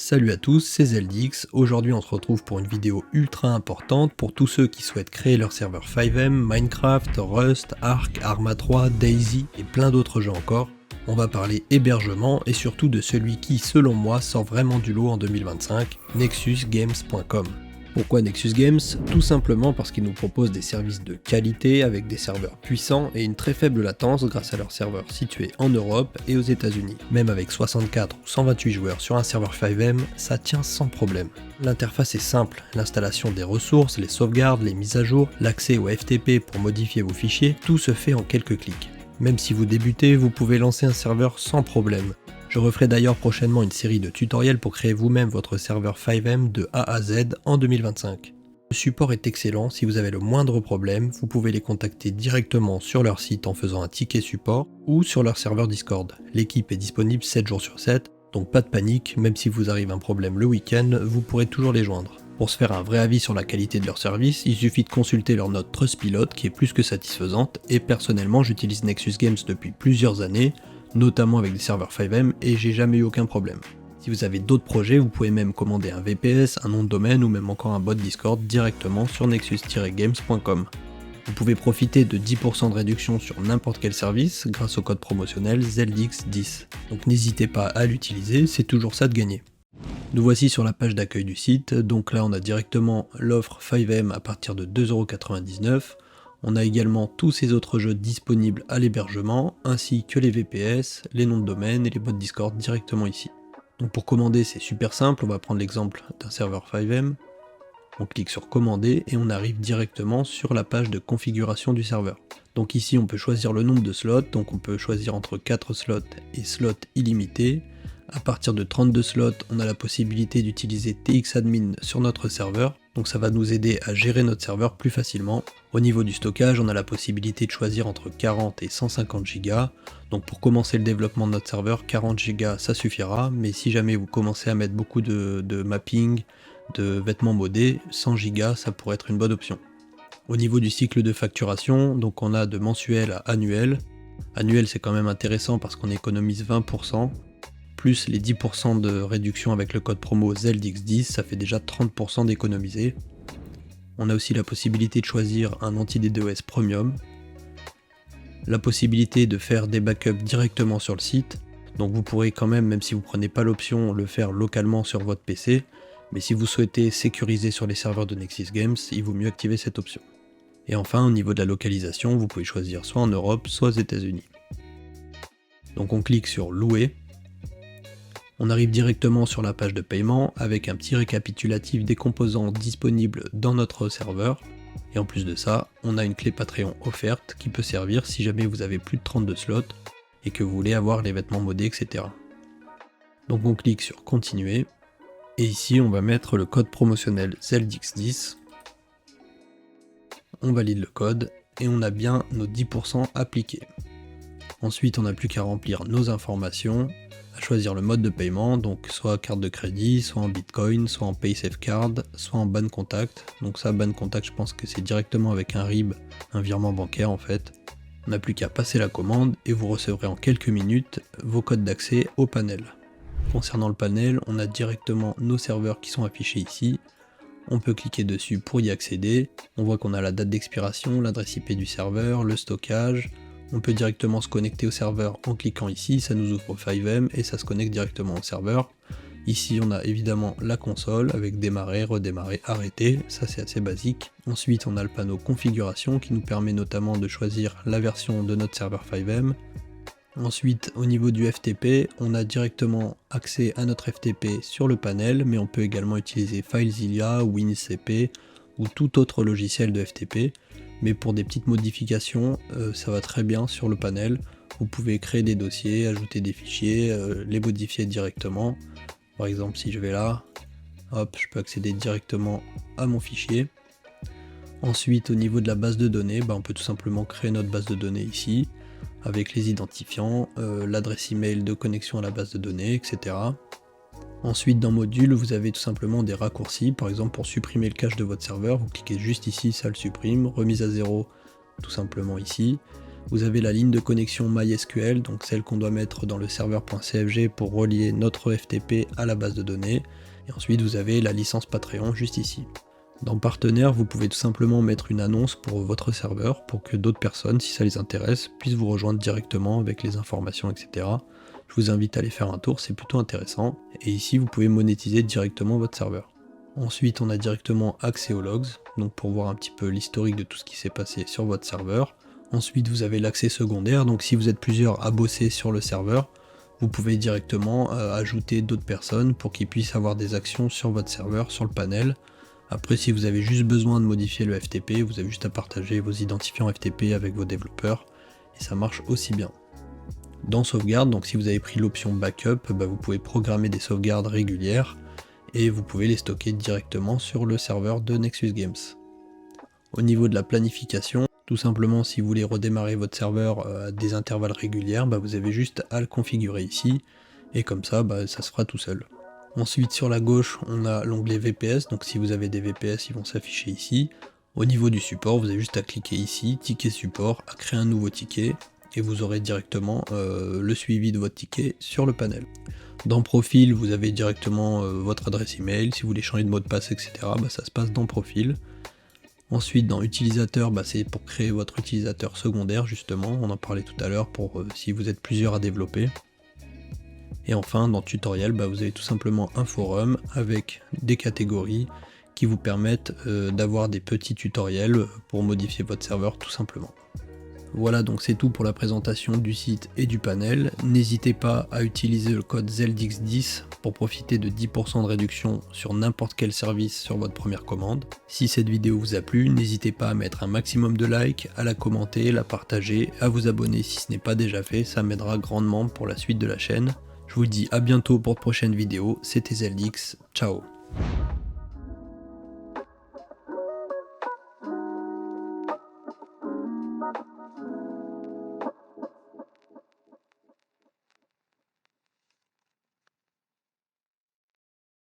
Salut à tous, c'est Zeldix. Aujourd'hui on se retrouve pour une vidéo ultra importante pour tous ceux qui souhaitent créer leur serveur FiveM, Minecraft, Rust, Ark, Arma 3, Daisy et plein d'autres jeux encore. On va parler hébergement et surtout de celui qui, selon moi, sort vraiment du lot en 2025, nexusgames.com. Pourquoi Nexus Games? Tout simplement parce qu'ils nous proposent des services de qualité avec des serveurs puissants et une très faible latence grâce à leurs serveurs situés en Europe et aux États-Unis. Même avec 64 ou 128 joueurs sur un serveur FiveM, ça tient sans problème. L'interface est simple, l'installation des ressources, les sauvegardes, les mises à jour, l'accès au FTP pour modifier vos fichiers, tout se fait en quelques clics. Même si vous débutez, vous pouvez lancer un serveur sans problème. Je referai d'ailleurs prochainement une série de tutoriels pour créer vous-même votre serveur FiveM de A à Z en 2025. Le support est excellent, si vous avez le moindre problème, vous pouvez les contacter directement sur leur site en faisant un ticket support ou sur leur serveur Discord. L'équipe est disponible 7 jours sur 7, donc pas de panique, même si vous arrive un problème le week-end, vous pourrez toujours les joindre. Pour se faire un vrai avis sur la qualité de leur service, il suffit de consulter leur note Trustpilot qui est plus que satisfaisante, et personnellement j'utilise Nexus Games depuis plusieurs années, notamment avec des serveurs FiveM, et j'ai jamais eu aucun problème. Si vous avez d'autres projets, vous pouvez même commander un VPS, un nom de domaine ou même encore un bot Discord directement sur nexus-games.com. Vous pouvez profiter de 10% de réduction sur n'importe quel service grâce au code promotionnel ZELDIX10. Donc n'hésitez pas à l'utiliser, c'est toujours ça de gagner. Nous voici sur la page d'accueil du site, donc là on a directement l'offre FiveM à partir de 2,99€. On a également tous ces autres jeux disponibles à l'hébergement, ainsi que les VPS, les noms de domaine et les bots Discord directement ici. Donc pour commander c'est super simple, on va prendre l'exemple d'un serveur FiveM. On clique sur commander et on arrive directement sur la page de configuration du serveur. Donc ici on peut choisir le nombre de slots, donc on peut choisir entre 4 slots et slots illimités. À partir de 32 slots, on a la possibilité d'utiliser TXadmin sur notre serveur, donc ça va nous aider à gérer notre serveur plus facilement. Au niveau du stockage, on a la possibilité de choisir entre 40 et 150 Go, donc pour commencer le développement de notre serveur, 40 Go ça suffira, mais si jamais vous commencez à mettre beaucoup de mapping, de vêtements modés, 100 Go ça pourrait être une bonne option. Au niveau du cycle de facturation, donc on a de mensuel à annuel. Annuel c'est quand même intéressant parce qu'on économise 20%. Plus les 10% de réduction avec le code promo ZELDIX10, ça fait déjà 30% d'économiser. On a aussi la possibilité de choisir un anti-DDoS Premium. La possibilité de faire des backups directement sur le site. Donc vous pourrez quand même si vous ne prenez pas l'option, le faire localement sur votre PC. Mais si vous souhaitez sécuriser sur les serveurs de Nexus Games, il vaut mieux activer cette option. Et enfin, au niveau de la localisation, vous pouvez choisir soit en Europe, soit aux États-Unis. Donc on clique sur louer. On arrive directement sur la page de paiement avec un petit récapitulatif des composants disponibles dans notre serveur. Et en plus de ça, on a une clé Patreon offerte qui peut servir si jamais vous avez plus de 32 slots et que vous voulez avoir les vêtements modés, etc. Donc on clique sur continuer. Et ici on va mettre le code promotionnel ZELDIX10. On valide le code et on a bien nos 10% appliqués. Ensuite on n'a plus qu'à remplir nos informations, à choisir le mode de paiement, donc soit carte de crédit, soit en bitcoin, soit en PaySafeCard, soit en ban contact. Donc ça, ban contact, je pense que c'est directement avec un RIB, un virement bancaire en fait. On n'a plus qu'à passer la commande et vous recevrez en quelques minutes vos codes d'accès au panel. Concernant le panel, on a directement nos serveurs qui sont affichés ici. On peut cliquer dessus pour y accéder. On voit qu'on a la date d'expiration, l'adresse IP du serveur, le stockage. On peut directement se connecter au serveur en cliquant ici, ça nous ouvre FiveM et ça se connecte directement au serveur. Ici on a évidemment la console avec démarrer, redémarrer, arrêter, ça c'est assez basique. Ensuite on a le panneau configuration qui nous permet notamment de choisir la version de notre serveur FiveM. Ensuite au niveau du FTP, on a directement accès à notre FTP sur le panel, mais on peut également utiliser FileZilla, WinCP ou tout autre logiciel de FTP. Mais pour des petites modifications, ça va très bien sur le panel. Vous pouvez créer des dossiers, ajouter des fichiers, les modifier directement. Par exemple, si je vais là, hop, je peux accéder directement à mon fichier. Ensuite, au niveau de la base de données, on peut tout simplement créer notre base de données ici, avec les identifiants, l'adresse email de connexion à la base de données, etc. Ensuite dans module vous avez tout simplement des raccourcis, par exemple pour supprimer le cache de votre serveur, vous cliquez juste ici, ça le supprime, remise à zéro tout simplement ici. Vous avez la ligne de connexion MySQL, donc celle qu'on doit mettre dans le serveur.cfg pour relier notre FTP à la base de données. Et ensuite vous avez la licence Patreon juste ici. Dans Partenaires, vous pouvez tout simplement mettre une annonce pour votre serveur pour que d'autres personnes, si ça les intéresse, puissent vous rejoindre directement avec les informations, etc. Je vous invite à aller faire un tour, c'est plutôt intéressant. Et ici, vous pouvez monétiser directement votre serveur. Ensuite, on a directement accès aux logs, donc pour voir un petit peu l'historique de tout ce qui s'est passé sur votre serveur. Ensuite, vous avez l'accès secondaire, donc si vous êtes plusieurs à bosser sur le serveur, vous pouvez directement ajouter d'autres personnes pour qu'ils puissent avoir des actions sur votre serveur, sur le panel. Après, si vous avez juste besoin de modifier le FTP, vous avez juste à partager vos identifiants FTP avec vos développeurs, et ça marche aussi bien. Dans sauvegarde, donc si vous avez pris l'option backup, vous pouvez programmer des sauvegardes régulières, et vous pouvez les stocker directement sur le serveur de Nexus Games. Au niveau de la planification, tout simplement si vous voulez redémarrer votre serveur à des intervalles réguliers, vous avez juste à le configurer ici, et comme ça, ça se fera tout seul. Ensuite sur la gauche, on a l'onglet VPS, donc si vous avez des VPS, ils vont s'afficher ici. Au niveau du support, vous avez juste à cliquer ici, ticket support, à créer un nouveau ticket, et vous aurez directement le suivi de votre ticket sur le panel. Dans Profil, vous avez directement votre adresse email, si vous voulez changer de mot de passe, etc., ça se passe dans Profil. Ensuite dans Utilisateur, c'est pour créer votre utilisateur secondaire justement, on en parlait tout à l'heure pour si vous êtes plusieurs à développer. Et enfin dans Tutoriel, vous avez tout simplement un forum avec des catégories qui vous permettent d'avoir des petits tutoriels pour modifier votre serveur tout simplement. Voilà, donc c'est tout pour la présentation du site et du panel. N'hésitez pas à utiliser le code ZELDIX10 pour profiter de 10% de réduction sur n'importe quel service sur votre première commande. Si cette vidéo vous a plu, n'hésitez pas à mettre un maximum de likes, à la commenter, la partager, à vous abonner si ce n'est pas déjà fait, ça m'aidera grandement pour la suite de la chaîne. Je vous dis à bientôt pour de prochaines vidéos, c'était ZELDIX, ciao.